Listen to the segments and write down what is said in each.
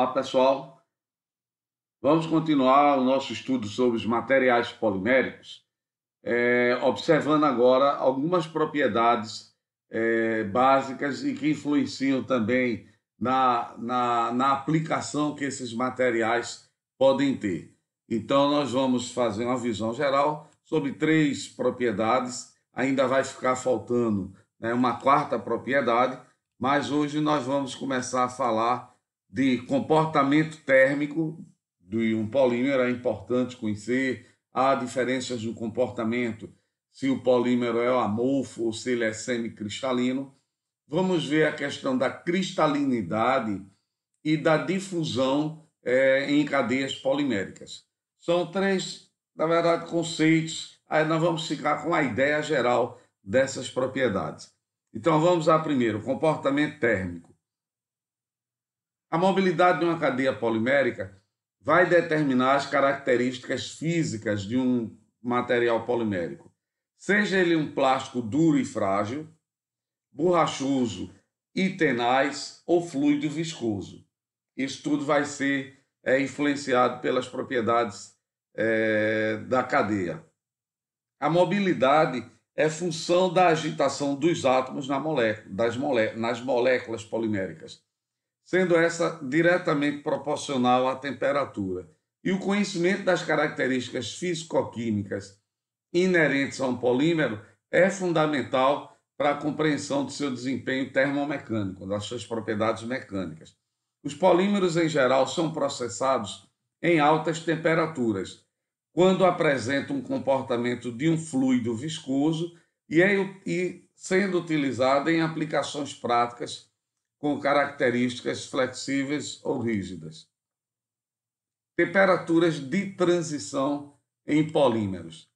Olá, pessoal. Vamos continuar o nosso estudo sobre os materiais poliméricos, observando agora algumas propriedades básicas e que influenciam também na aplicação que esses materiais podem ter. Então, nós vamos fazer uma visão geral sobre 3 propriedades. Ainda vai ficar faltando, uma quarta propriedade, mas hoje nós vamos começar a falar de comportamento térmico de um polímero. É importante conhecer. Há diferenças no comportamento, se o polímero é amorfo ou se ele é semicristalino. Vamos ver a questão da cristalinidade e da difusão em cadeias poliméricas. São 3, na verdade, conceitos. Aí nós vamos ficar com a ideia geral dessas propriedades. Então vamos a primeiro, comportamento térmico. A mobilidade de uma cadeia polimérica vai determinar as características físicas de um material polimérico, seja ele um plástico duro e frágil, borrachoso e tenaz ou fluido viscoso. Isso tudo vai ser influenciado pelas propriedades da cadeia. A mobilidade é função da agitação dos átomos nas moléculas poliméricas, sendo essa diretamente proporcional à temperatura. E o conhecimento das características físico-químicas inerentes a um polímero é fundamental para a compreensão do seu desempenho termomecânico, das suas propriedades mecânicas. Os polímeros, em geral, são processados em altas temperaturas, quando apresentam um comportamento de um fluido viscoso e sendo utilizado em aplicações práticas com características flexíveis ou rígidas. Temperaturas de transição em polímeros.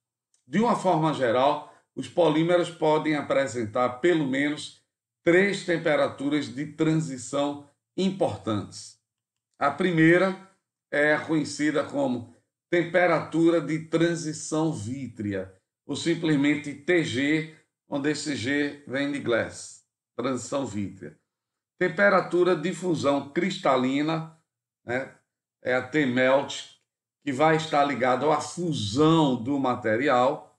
De uma forma geral, os polímeros podem apresentar pelo menos 3 temperaturas de transição importantes. A primeira é conhecida como temperatura de transição vítrea, ou simplesmente TG, onde esse G vem de glass, transição vítrea. Temperatura de fusão cristalina, é a T-melt, que vai estar ligada à fusão do material,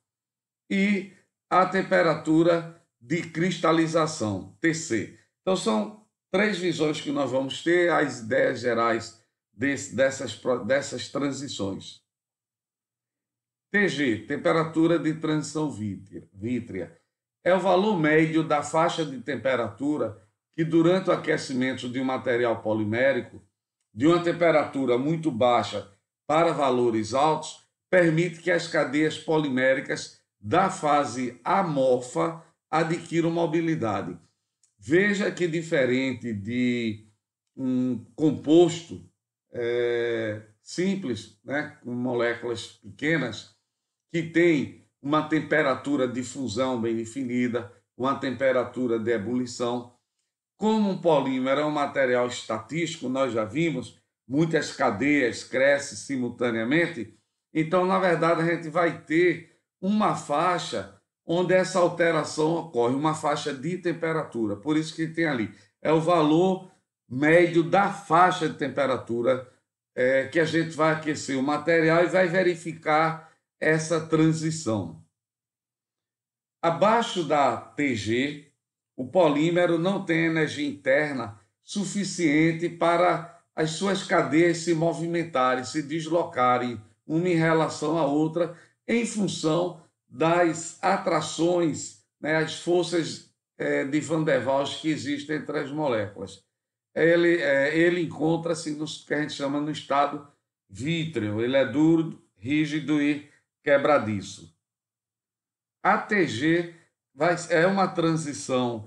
e a temperatura de cristalização, TC. Então, são 3 visões que nós vamos ter, as ideias gerais dessas transições. TG, temperatura de transição vítrea, é o valor médio da faixa de temperatura que, durante o aquecimento de um material polimérico, de uma temperatura muito baixa para valores altos, permite que as cadeias poliméricas da fase amorfa adquiram mobilidade. Veja que, diferente de um composto simples, com moléculas pequenas, que tem uma temperatura de fusão bem definida, uma temperatura de ebulição. Como um polímero é um material estatístico, nós já vimos, muitas cadeias crescem simultaneamente, então, na verdade, a gente vai ter uma faixa onde essa alteração ocorre, uma faixa de temperatura. Por isso que tem ali, é o valor médio da faixa de temperatura que a gente vai aquecer o material e vai verificar essa transição. Abaixo da TG, o polímero não tem energia interna suficiente para as suas cadeias se movimentarem, se deslocarem uma em relação à outra, em função das atrações, as forças de Van der Waals que existem entre as moléculas. Ele encontra-se no que a gente chama no estado vítreo, ele é duro, rígido e quebradiço. A TG é uma transição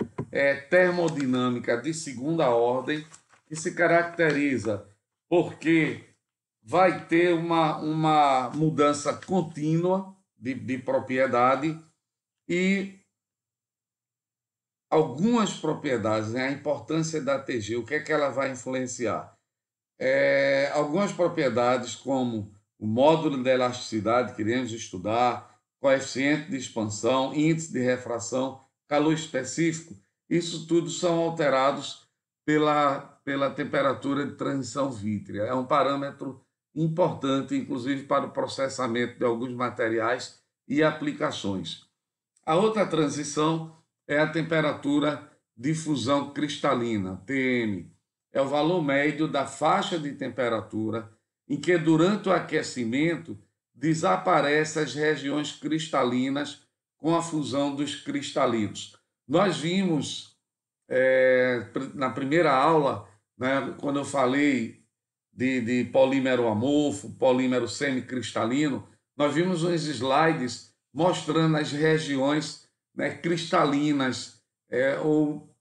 termodinâmica de segunda ordem que se caracteriza porque vai ter uma mudança contínua de propriedade e algumas propriedades, a importância da TG, o que é que ela vai influenciar? Algumas propriedades como o módulo de elasticidade que iremos estudar, coeficiente de expansão, índice de refração, calor específico, isso tudo são alterados pela temperatura de transição vítrea. É um parâmetro importante, inclusive, para o processamento de alguns materiais e aplicações. A outra transição é a temperatura de fusão cristalina, TM. É o valor médio da faixa de temperatura em que, durante o aquecimento, desaparecem as regiões cristalinas com a fusão dos cristalinos. Nós vimos na primeira aula, né, quando eu falei de polímero amorfo, polímero semicristalino, nós vimos uns slides mostrando as regiões, né, cristalinas, ou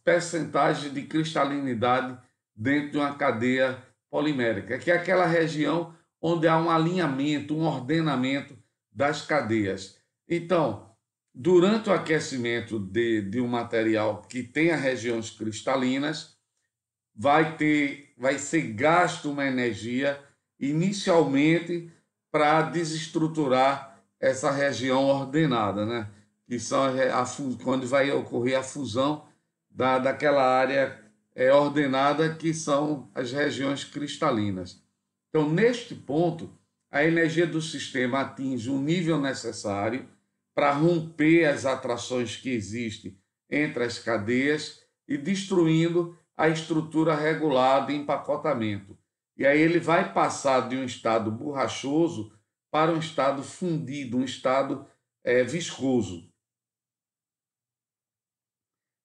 percentagem de cristalinidade dentro de uma cadeia polimérica, que é aquela região onde há um alinhamento, um ordenamento das cadeias. Então, durante o aquecimento de um material que tenha regiões cristalinas, vai ser gasto uma energia inicialmente para desestruturar essa região ordenada, né? Que são quando vai ocorrer a fusão daquela área ordenada, que são as regiões cristalinas. Então, neste ponto, a energia do sistema atinge um nível necessário para romper as atrações que existem entre as cadeias e destruindo a estrutura regular de empacotamento. E aí ele vai passar de um estado borrachoso para um estado fundido, um estado viscoso.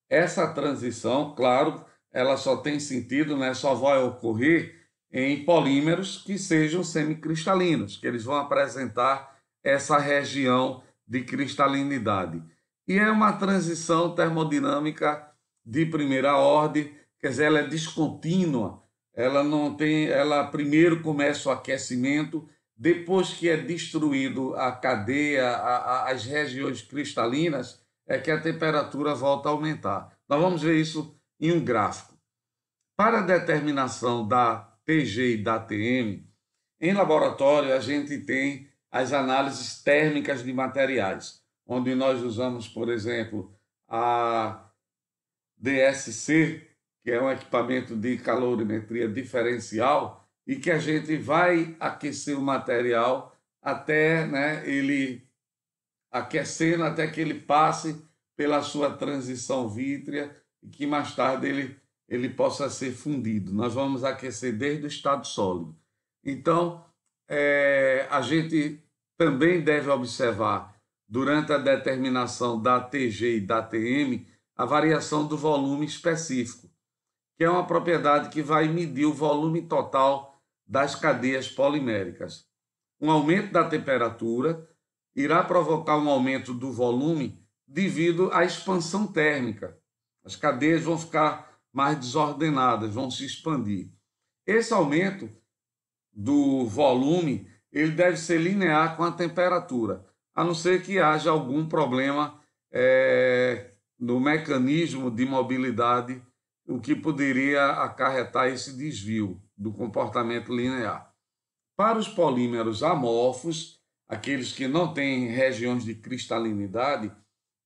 Essa transição, claro, ela só tem sentido, né, só vai ocorrer em polímeros que sejam semicristalinos, que eles vão apresentar essa região de cristalinidade. E é uma transição termodinâmica de primeira ordem, quer dizer, ela é descontínua, ela não tem, ela primeiro começa o aquecimento, depois que é destruído a cadeia, as regiões cristalinas, é que a temperatura volta a aumentar. Nós vamos ver isso em um gráfico. Para a determinação da TG e da TM, em laboratório a gente tem as análises térmicas de materiais, onde nós usamos, por exemplo, a DSC, que é um equipamento de calorimetria diferencial, e que a gente vai aquecer o material até, né, ele aquecendo até que ele passe pela sua transição vítrea e que mais tarde ele possa ser fundido. Nós vamos aquecer desde o estado sólido. Então, a gente também deve observar, durante a determinação da TG e da TM, a variação do volume específico, que é uma propriedade que vai medir o volume total das cadeias poliméricas. Um aumento da temperatura irá provocar um aumento do volume devido à expansão térmica. As cadeias vão ficar mais desordenadas, vão se expandir. Esse aumento do volume ele deve ser linear com a temperatura, a não ser que haja algum problema no mecanismo de mobilidade, o que poderia acarretar esse desvio do comportamento linear. Para os polímeros amorfos, aqueles que não têm regiões de cristalinidade,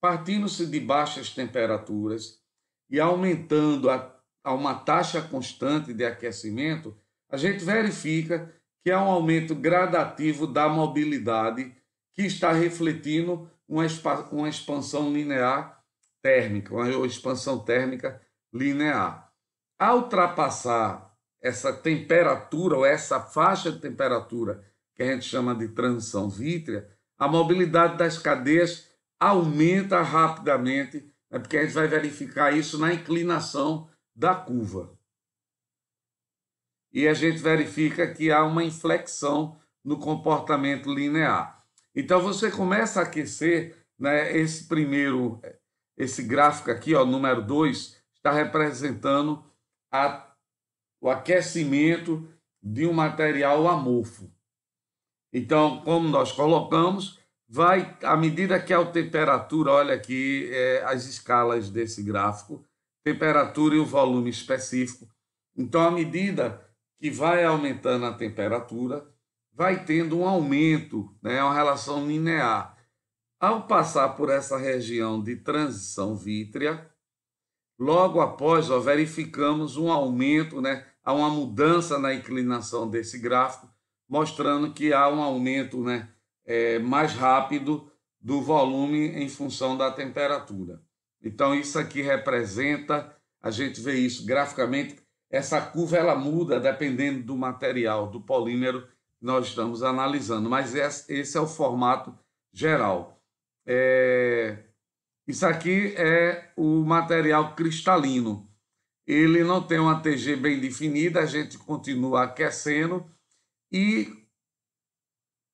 partindo-se de baixas temperaturas e aumentando a uma taxa constante de aquecimento, a gente verifica que há um aumento gradativo da mobilidade que está refletindo uma expansão linear térmica, uma expansão térmica linear. Ao ultrapassar essa temperatura ou essa faixa de temperatura que a gente chama de transição vítrea, a mobilidade das cadeias aumenta rapidamente, porque a gente vai verificar isso na inclinação da curva. E a gente verifica que há uma inflexão no comportamento linear. Então você começa a aquecer, né, esse gráfico aqui, ó, número 2, está representando o aquecimento de um material amorfo. Então, como nós colocamos, à medida que a temperatura, olha aqui as escalas desse gráfico, temperatura e o volume específico. Então, à medida que vai aumentando a temperatura, vai tendo um aumento, né, uma relação linear. Ao passar por essa região de transição vítrea, logo após, ó, verificamos um aumento, né? Há uma mudança na inclinação desse gráfico, mostrando que há um aumento, né, mais rápido do volume em função da temperatura. Então, isso aqui representa, a gente vê isso graficamente, essa curva ela muda dependendo do material, do polímero que nós estamos analisando, mas esse é o formato geral. Isso aqui é o material cristalino. Ele não tem uma TG bem definida, a gente continua aquecendo e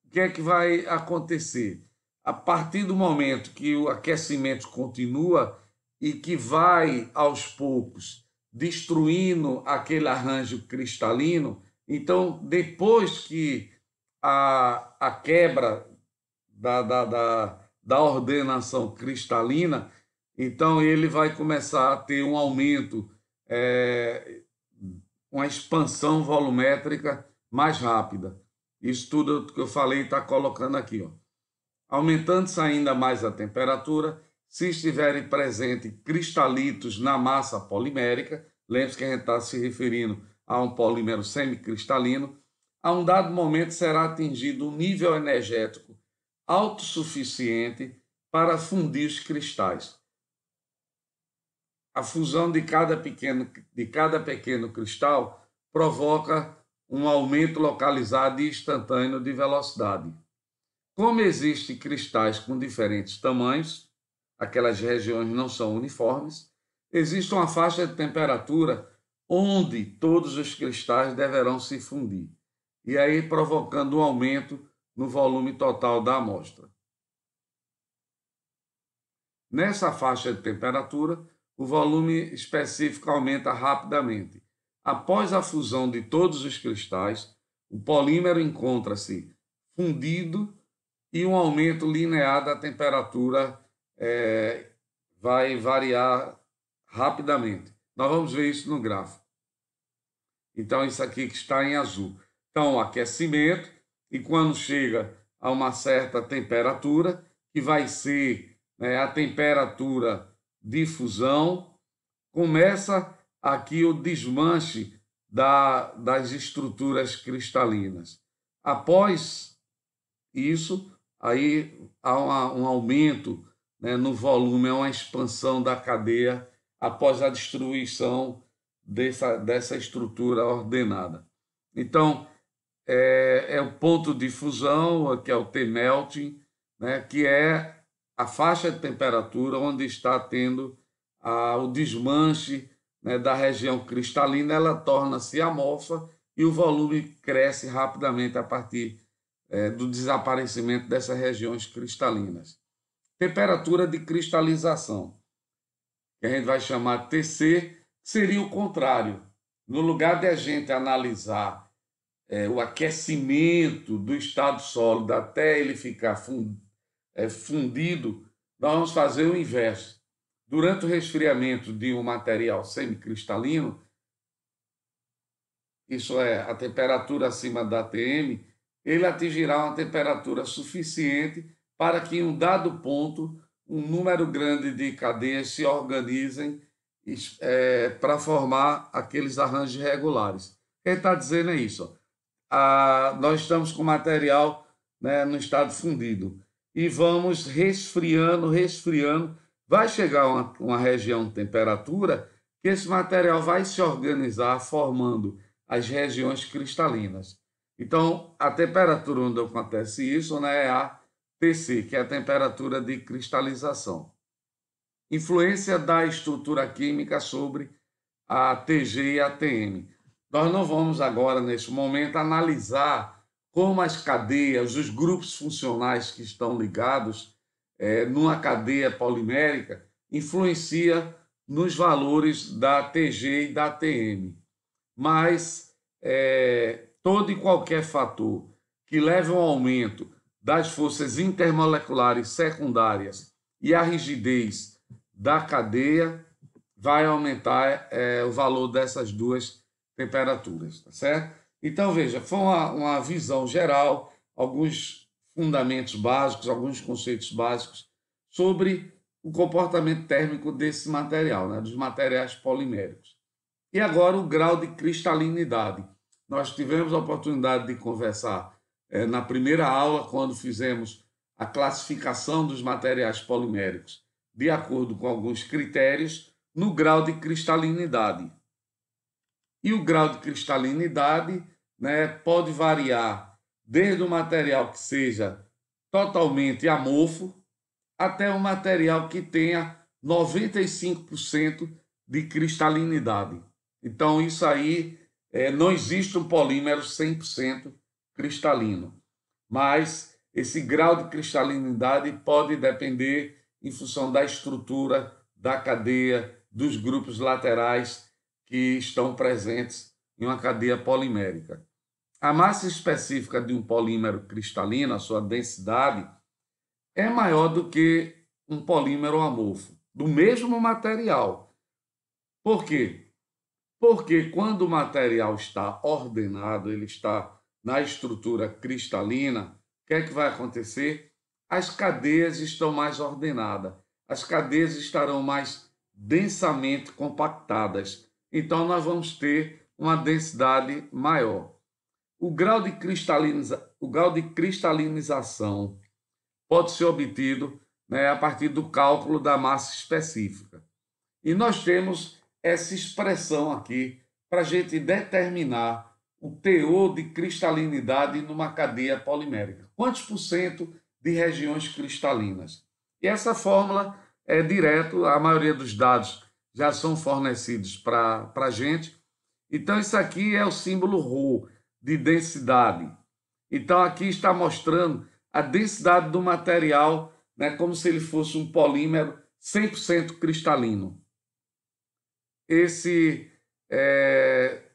o que é que vai acontecer? A partir do momento que o aquecimento continua e que vai, aos poucos, destruindo aquele arranjo cristalino, então, depois que a quebra da ordenação cristalina, então ele vai começar a ter um aumento, uma expansão volumétrica mais rápida. Isso tudo que eu falei está colocando aqui, ó. Aumentando-se ainda mais a temperatura, se estiverem presentes cristalitos na massa polimérica, lembre-se que a gente está se referindo a um polímero semicristalino, a um dado momento será atingido um nível energético autossuficiente para fundir os cristais. A fusão de cada pequeno cristal provoca um aumento localizado e instantâneo de velocidade. Como existem cristais com diferentes tamanhos, aquelas regiões não são uniformes, existe uma faixa de temperatura onde todos os cristais deverão se fundir, e aí provocando um aumento no volume total da amostra. Nessa faixa de temperatura, o volume específico aumenta rapidamente. Após a fusão de todos os cristais, o polímero encontra-se fundido e um aumento linear da temperatura vai variar rapidamente. Nós vamos ver isso no gráfico. Então, isso aqui que está em azul. Então, o aquecimento, e quando chega a uma certa temperatura, que vai ser, né, a temperatura de fusão, começa aqui o desmanche das estruturas cristalinas. Após isso, aí há um aumento, né, no volume, uma expansão da cadeia após a destruição dessa estrutura ordenada. Então, é o ponto de fusão, que é o T-melting, né, que é a faixa de temperatura onde está tendo o desmanche, né, da região cristalina, ela torna-se amorfa e o volume cresce rapidamente a partir do desaparecimento dessas regiões cristalinas. Temperatura de cristalização, que a gente vai chamar TC, seria o contrário. No lugar de a gente analisar o aquecimento do estado sólido até ele ficar fundido, nós vamos fazer o inverso. Durante o resfriamento de um material semicristalino, isso é, a temperatura acima da ATM, ele atingirá uma temperatura suficiente para que, em um dado ponto, um número grande de cadeias se organizem para formar aqueles arranjos regulares. O que ele está dizendo é isso. Nós estamos com material, né, no estado fundido e vamos resfriando, vai chegar uma região de temperatura que esse material vai se organizar formando as regiões cristalinas. Então, a temperatura onde acontece isso, né, é a TC, que é a temperatura de cristalização. Influência da estrutura química sobre a TG e a TM. Nós não vamos agora, neste momento, analisar como as cadeias, os grupos funcionais que estão ligados numa cadeia polimérica influencia nos valores da TG e da TM. Mas todo e qualquer fator que leve ao aumento das forças intermoleculares secundárias e a rigidez da cadeia vai aumentar o valor dessas duas temperaturas, tá certo? Então, veja, foi uma visão geral, alguns fundamentos básicos, alguns conceitos básicos sobre o comportamento térmico desse material, né, dos materiais poliméricos. E agora o grau de cristalinidade. Nós tivemos a oportunidade de conversar na primeira aula, quando fizemos a classificação dos materiais poliméricos, de acordo com alguns critérios, no grau de cristalinidade. E o grau de cristalinidade, né, pode variar desde o material que seja totalmente amorfo até um material que tenha 95% de cristalinidade. Então, isso aí, não existe um polímero 100% cristalino, mas esse grau de cristalinidade pode depender em função da estrutura, da cadeia, dos grupos laterais que estão presentes em uma cadeia polimérica. A massa específica de um polímero cristalino, a sua densidade, é maior do que um polímero amorfo, do mesmo material. Por quê? Porque quando o material está ordenado, ele está na estrutura cristalina, o que é que vai acontecer? As cadeias estão mais ordenadas, as cadeias estarão mais densamente compactadas. Então, nós vamos ter uma densidade maior. O grau de cristalinização pode ser obtido, né, a partir do cálculo da massa específica. E nós temos essa expressão aqui para a gente determinar o teor de cristalinidade numa cadeia polimérica. Quantos por cento de regiões cristalinas? E essa fórmula é direto, a maioria dos dados já são fornecidos para a gente. Então, isso aqui é o símbolo ρ, de densidade. Então, aqui está mostrando a densidade do material, né, como se ele fosse um polímero 100% cristalino.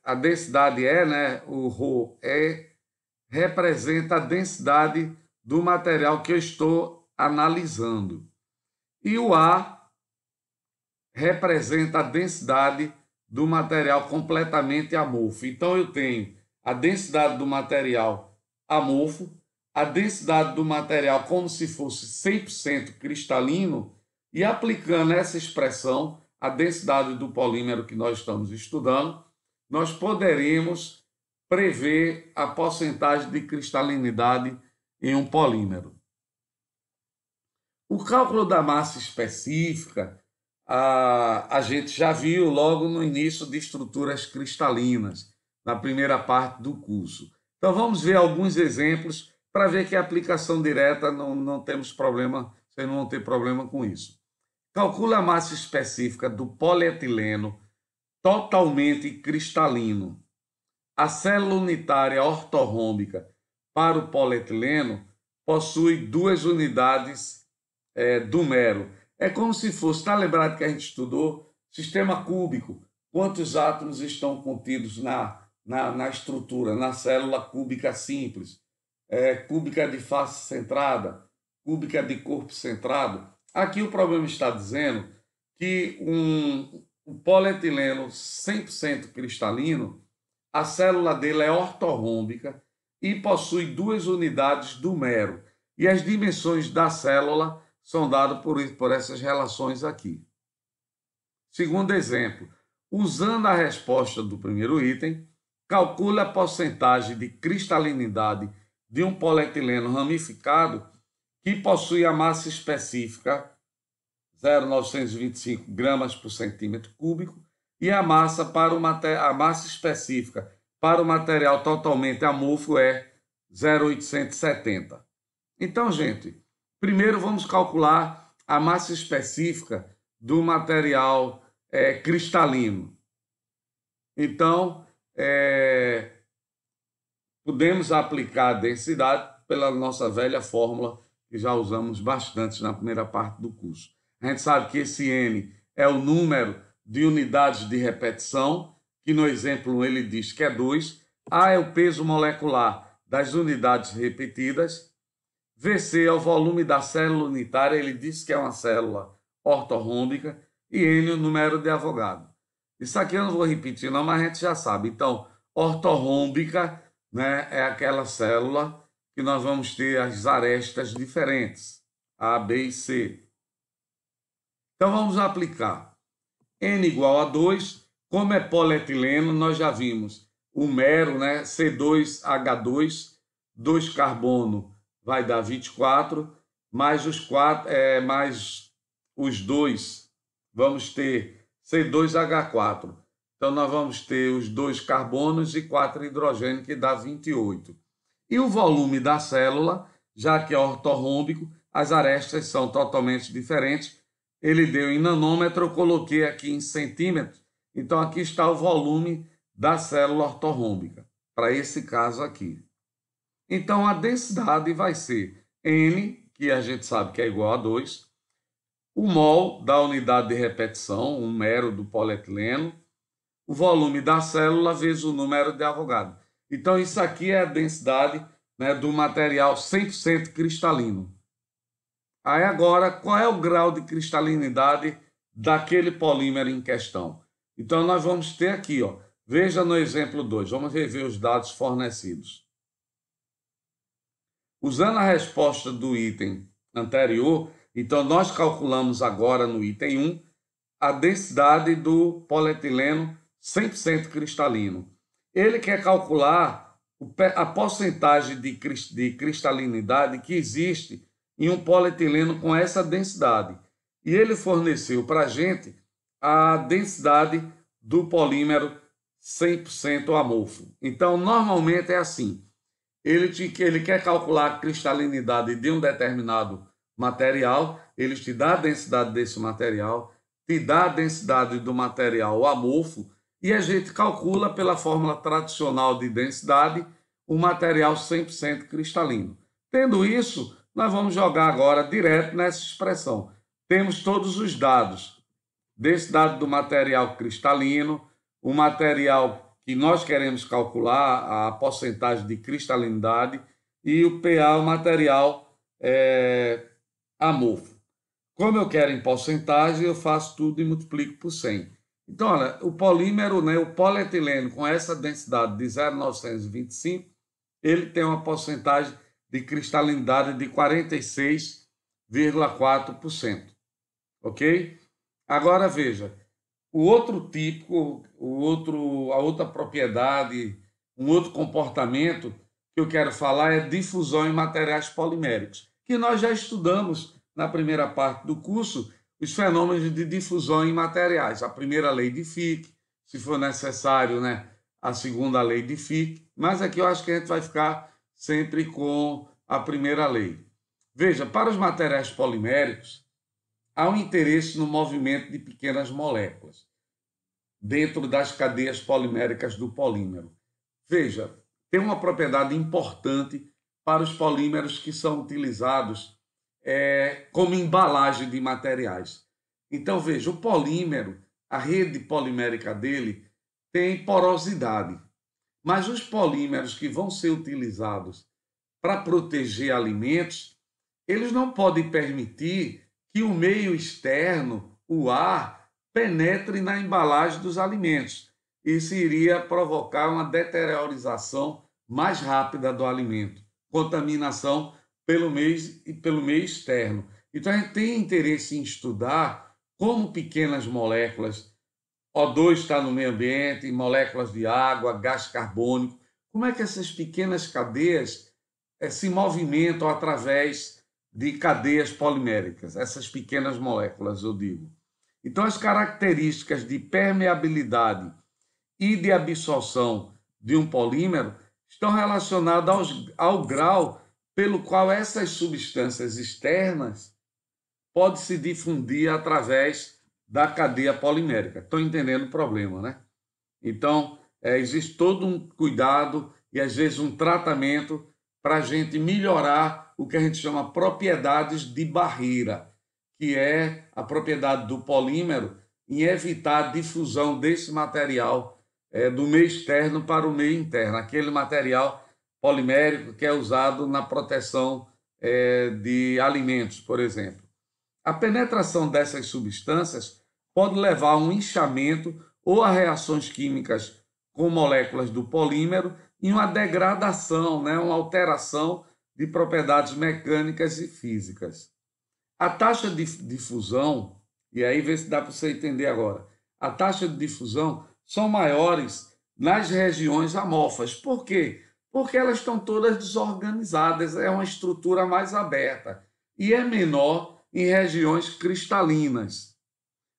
A densidade né, o ρ representa a densidade do material que eu estou analisando. E o A representa a densidade do material completamente amorfo. Então, eu tenho a densidade do material amorfo, a densidade do material como se fosse 100% cristalino, e aplicando essa expressão, a densidade do polímero que nós estamos estudando, nós poderemos prever a porcentagem de cristalinidade em um polímero. O cálculo da massa específica, a gente já viu logo no início de estruturas cristalinas, na primeira parte do curso. Então, vamos ver alguns exemplos para ver que a aplicação direta não temos problema, vocês não vão ter problema com isso. Calcula a massa específica do polietileno totalmente cristalino. A célula unitária ortorrômbica para o polietileno possui 2 unidades do mero. É como se fosse, está lembrado que a gente estudou sistema cúbico, quantos átomos estão contidos na estrutura, na célula cúbica simples, cúbica de face centrada, cúbica de corpo centrado. Aqui o problema está dizendo que um polietileno 100% cristalino, a célula dele é ortorrômbica e possui 2 unidades do mero. E as dimensões da célula são dadas por essas relações aqui. Segundo exemplo, usando a resposta do primeiro item, calcule a porcentagem de cristalinidade de um polietileno ramificado que possui a massa específica 0,925 gramas por centímetro cúbico e a massa específica para o material totalmente amorfo é 0,870. Então, gente, primeiro vamos calcular a massa específica do material cristalino. Então, podemos aplicar a densidade pela nossa velha fórmula, que já usamos bastante na primeira parte do curso. A gente sabe que esse N é o número de unidades de repetição, que no exemplo ele diz que é 2. A é o peso molecular das unidades repetidas. VC é o volume da célula unitária, ele diz que é uma célula ortorrômbica. E N é o número de Avogadro. Isso aqui eu não vou repetir não, mas a gente já sabe. Então, ortorrômbica, né, é aquela célula que nós vamos ter as arestas diferentes, A, B e C. Então, vamos aplicar. N igual a 2, como é polietileno, nós já vimos o mero, né? C2H2, 2 carbono vai dar 24, mais os 2, vamos ter C2H4. Então, nós vamos ter os 2 carbonos e 4 hidrogênio, que dá 28. E o volume da célula, já que é ortorrômbico, as arestas são totalmente diferentes. Ele deu em nanômetro, eu coloquei aqui em centímetros. Então, aqui está o volume da célula ortorrômbica, para esse caso aqui. Então, a densidade vai ser N, que a gente sabe que é igual a 2, o mol da unidade de repetição, um mero do polietileno, o volume da célula vezes o número de Avogadro. Então, isso aqui é a densidade, né, do material 100% cristalino. Aí agora, qual é o grau de cristalinidade daquele polímero em questão? Então, nós vamos ter aqui, ó, veja no exemplo 2, vamos rever os dados fornecidos. Usando a resposta do item anterior, então nós calculamos agora no item 1 a densidade do polietileno 100% cristalino. Ele quer calcular a porcentagem de cristalinidade que existe em um polietileno com essa densidade. E ele forneceu para a gente a densidade do polímero 100% amorfo. Então, normalmente é assim. Ele quer calcular a cristalinidade de um determinado material, ele te dá a densidade desse material, te dá a densidade do material amorfo, e a gente calcula pela fórmula tradicional de densidade o material 100% cristalino. Tendo isso, nós vamos jogar agora direto nessa expressão. Temos todos os dados. Densidade do material cristalino, o material que nós queremos calcular, a porcentagem de cristalinidade, e o PA, o material amorfo. Como eu quero em porcentagem, eu faço tudo e multiplico por 100. Então, olha, o polímero, né, o polietileno, com essa densidade de 0,925, ele tem uma porcentagem de cristalinidade de 46,4%. Ok? Agora, veja, o outro tipo, a outra propriedade, um outro comportamento que eu quero falar é difusão em materiais poliméricos, que nós já estudamos na primeira parte do curso, os fenômenos de difusão em materiais. A primeira lei de Fick, se for necessário, né, a segunda lei de Fick, mas aqui eu acho que a gente vai ficar sempre com a primeira lei. Veja, para os materiais poliméricos, há um interesse no movimento de pequenas moléculas dentro das cadeias poliméricas do polímero. Veja, tem uma propriedade importante para os polímeros que são utilizados como embalagem de materiais. Então, veja, o polímero, a rede polimérica dele tem porosidade, mas os polímeros que vão ser utilizados para proteger alimentos, eles não podem permitir que o meio externo, o ar, penetre na embalagem dos alimentos. Isso iria provocar uma deteriorização mais rápida do alimento, contaminação pelo meio externo. Então, a gente tem interesse em estudar como pequenas moléculas, O2 está no meio ambiente, moléculas de água, gás carbônico, como é que essas pequenas cadeias se movimentam através de cadeias poliméricas, essas pequenas moléculas, eu digo. Então, as características de permeabilidade e de absorção de um polímero estão relacionadas ao grau pelo qual essas substâncias externas podem se difundir através da cadeia polimérica. Estão entendendo o problema, né? Então, existe todo um cuidado e, às vezes, um tratamento para a gente melhorar o que a gente chama propriedades de barreira, que é a propriedade do polímero em evitar a difusão desse material do meio externo para o meio interno, aquele material polimérico que é usado na proteção de alimentos, por exemplo. A penetração dessas substâncias pode levar a um inchamento ou a reações químicas com moléculas do polímero e uma degradação, né, uma alteração de propriedades mecânicas e físicas. A taxa de difusão E aí vê se dá para você entender agora. A taxa de difusão são maiores nas regiões amorfas. Por quê? Porque elas estão todas desorganizadas, é uma estrutura mais aberta e é menor em regiões cristalinas.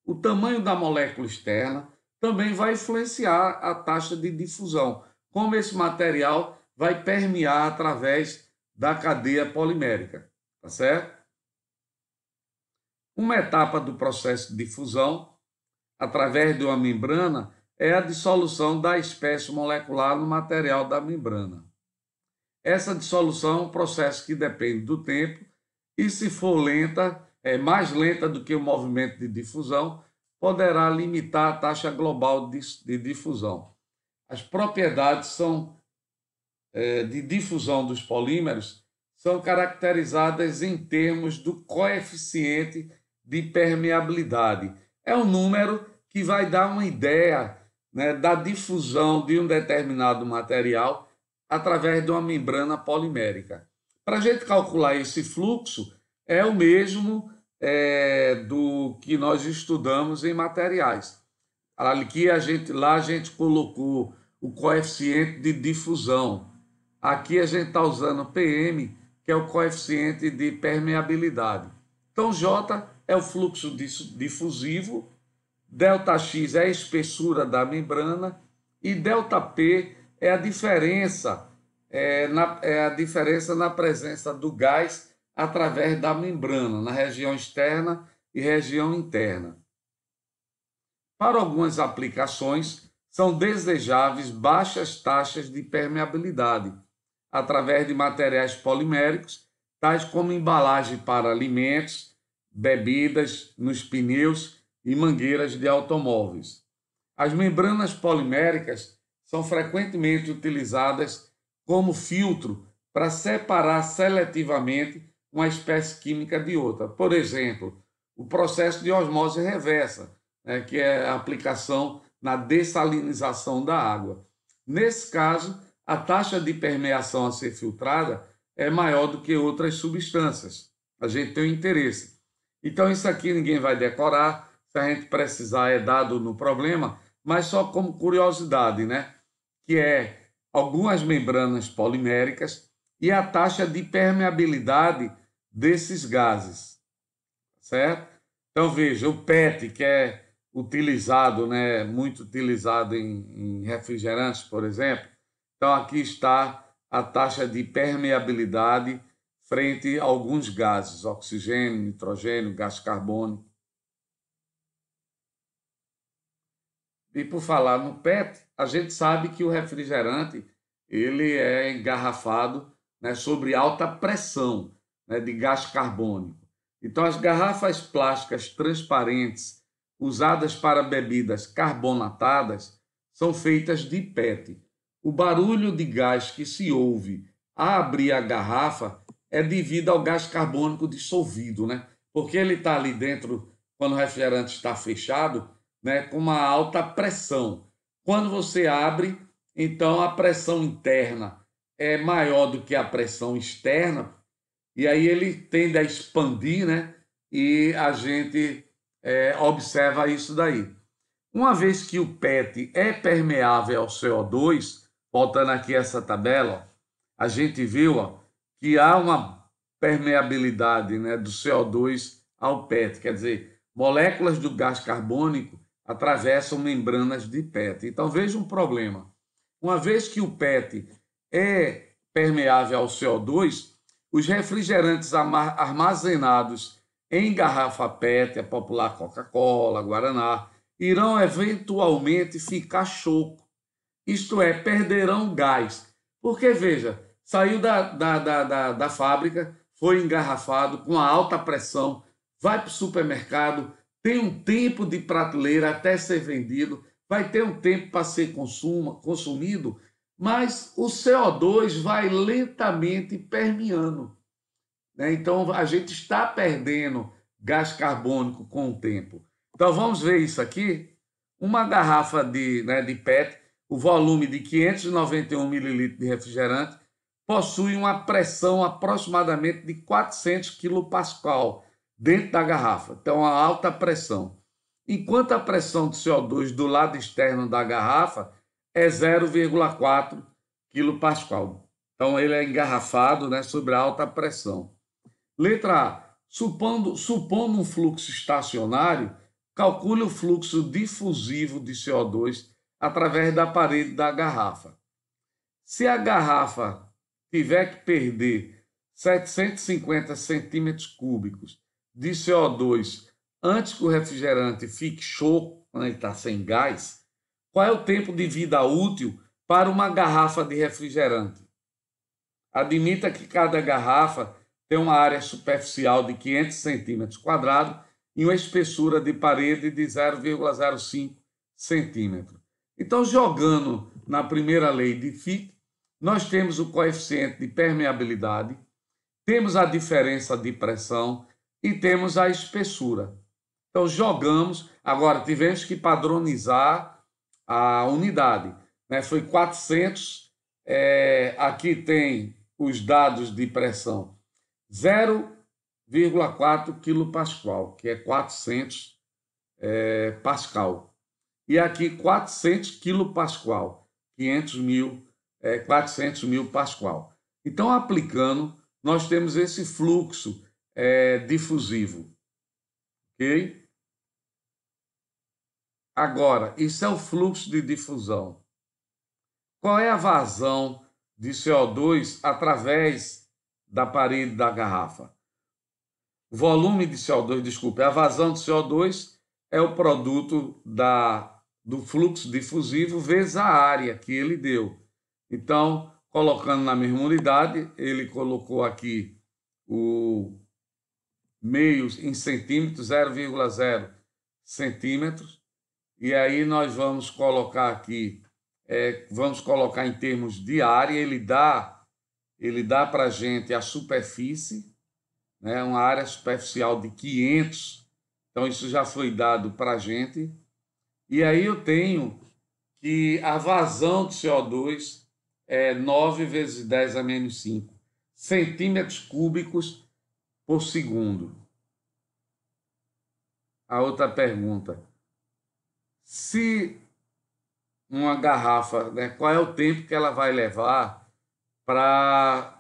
O tamanho da molécula externa também vai influenciar a taxa de difusão, como esse material vai permear através da cadeia polimérica, tá certo? Uma etapa do processo de difusão, através de uma membrana, é a dissolução da espécie molecular no material da membrana. Essa dissolução é um processo que depende do tempo e, se for lenta, mais lenta do que o movimento de difusão, poderá limitar a taxa global de difusão. As propriedades de difusão dos polímeros são caracterizadas em termos do coeficiente de permeabilidade. É um número que vai dar uma ideia, né, da difusão de um determinado material através de uma membrana polimérica. Para a gente calcular esse fluxo, é o mesmo do que nós estudamos em materiais. Aqui lá a gente colocou o coeficiente de difusão. Aqui a gente está usando PM, que é o coeficiente de permeabilidade. Então, J é o fluxo difusivo, ΔX é a espessura da membrana e ΔP é a diferença, na presença do gás através da membrana, na região externa e região interna. Para algumas aplicações, são desejáveis baixas taxas de permeabilidade, através de materiais poliméricos, tais como embalagem para alimentos, bebidas, nos pneus e mangueiras de automóveis. As membranas poliméricas são frequentemente utilizadas como filtro para separar seletivamente uma espécie química de outra. Por exemplo, o processo de osmose reversa, que é a aplicação na dessalinização da água. Nesse caso, a taxa de permeação a ser filtrada é maior do que outras substâncias. A gente tem um interesse. Então, isso aqui ninguém vai decorar, se a gente precisar é dado no problema, mas só como curiosidade, né? Que é algumas membranas poliméricas e a taxa de permeabilidade desses gases, certo? Então, veja, o PET, que é utilizado, né, muito utilizado em refrigerantes, por exemplo. Então, aqui está a taxa de permeabilidade frente a alguns gases, oxigênio, nitrogênio, gás carbônico. E por falar no PET, a gente sabe que o refrigerante ele é engarrafado, né, sobre alta pressão, né, de gás carbônico. Então, as garrafas plásticas transparentes usadas para bebidas carbonatadas são feitas de PET. O barulho de gás que se ouve a abrir a garrafa é devido ao gás carbônico dissolvido, né? Porque ele está ali dentro, quando o refrigerante está fechado, né, com uma alta pressão. Quando você abre, então a pressão interna é maior do que a pressão externa, e aí ele tende a expandir, né? E a gente observa isso daí. Uma vez que o PET é permeável ao CO2, voltando aqui a essa tabela, a gente viu que há uma permeabilidade, né, do CO2 ao PET, quer dizer, moléculas do gás carbônico atravessam membranas de PET. Então veja um problema. Uma vez que o PET é permeável ao CO2, os refrigerantes armazenados em garrafa PET, a popular Coca-Cola, Guaraná, irão eventualmente ficar choco, isto é, perderão gás. Porque, veja, saiu da fábrica, foi engarrafado com alta pressão, vai para o supermercado, tem um tempo de prateleira até ser vendido, vai ter um tempo para ser consumido, mas o CO2 vai lentamente permeando. Então, a gente está perdendo gás carbônico com o tempo. Então, vamos ver isso aqui. Uma garrafa de PET, o volume de 591 ml de refrigerante, possui uma pressão aproximadamente de 400 kPa, dentro da garrafa. Então, a alta pressão. Enquanto a pressão de CO2 do lado externo da garrafa é 0,4 kPa. Então, ele é engarrafado, né, sob alta pressão. Letra A. Supondo um fluxo estacionário, calcule o fluxo difusivo de CO2 através da parede da garrafa. Se a garrafa tiver que perder 750 centímetros cúbicos de CO2 antes que o refrigerante fique choco, quando ele está sem gás, qual é o tempo de vida útil para uma garrafa de refrigerante? Admita que cada garrafa tem uma área superficial de 500 centímetros quadrados e uma espessura de parede de 0,05 centímetros. Então, jogando na primeira lei de Fick, nós temos o coeficiente de permeabilidade, temos a diferença de pressão e temos a espessura. Então, jogamos, agora tivemos que padronizar a unidade, né? Foi 400, aqui tem os dados de pressão, 0,4 kPa, que é 400 Pascal. E aqui 400 kPa, 400 mil Pascal. Então, aplicando, nós temos esse fluxo difusivo. Ok? Agora, isso é o fluxo de difusão. Qual é a vazão de CO2 através da parede da garrafa? O volume de CO2, desculpe, a vazão de CO2 é o produto do fluxo difusivo vezes a área que ele deu. Então, colocando na mesma unidade, ele colocou aqui o meio em centímetros, 0,0 centímetros, e aí nós vamos colocar aqui, vamos colocar em termos de área, ele dá para a gente a superfície, né, uma área superficial de 500, então isso já foi dado para a gente, e aí eu tenho que a vazão de CO2 é 9 vezes 10 a menos 5 centímetros cúbicos por segundo. A outra pergunta, se uma garrafa, né, qual é o tempo que ela vai levar para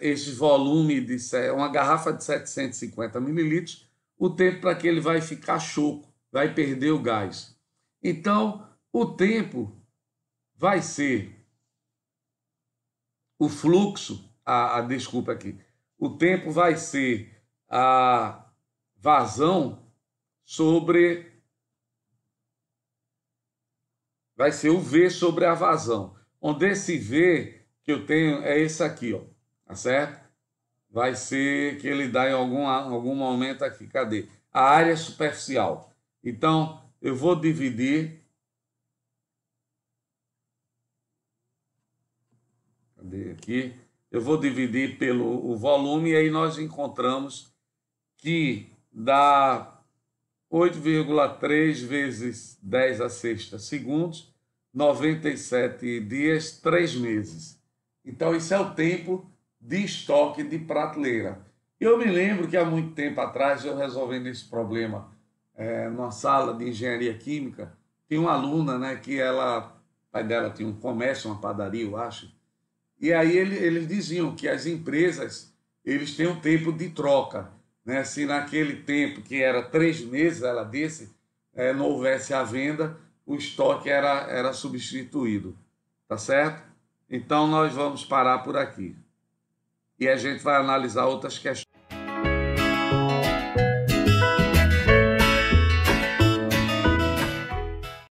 esse volume de uma garrafa de 750 mililitros, o tempo para que ele vai ficar choco, vai perder o gás. Então, o tempo vai ser o fluxo, desculpa aqui, o tempo vai ser a vazão vai ser o V sobre a vazão, onde esse V que eu tenho é esse aqui, ó, tá certo? Vai ser que ele dá em algum momento aqui, cadê? A área superficial. Então, eu vou dividir, cadê aqui? Eu vou dividir pelo o volume e aí nós encontramos que dá 8,3 vezes 10 a sexta segundos, 97 dias, 3 meses. Então, isso é o tempo de estoque de prateleira. Eu me lembro que há muito tempo atrás, eu resolvendo esse problema numa sala de engenharia química, tinha uma aluna, né, que o pai dela tinha um comércio, uma padaria, eu acho, e aí eles diziam que as empresas eles têm um tempo de troca, né? Se naquele tempo, que era 3 meses, ela disse, não houvesse a venda, o estoque era substituído. Tá certo? Então, nós vamos parar por aqui. E a gente vai analisar outras questões.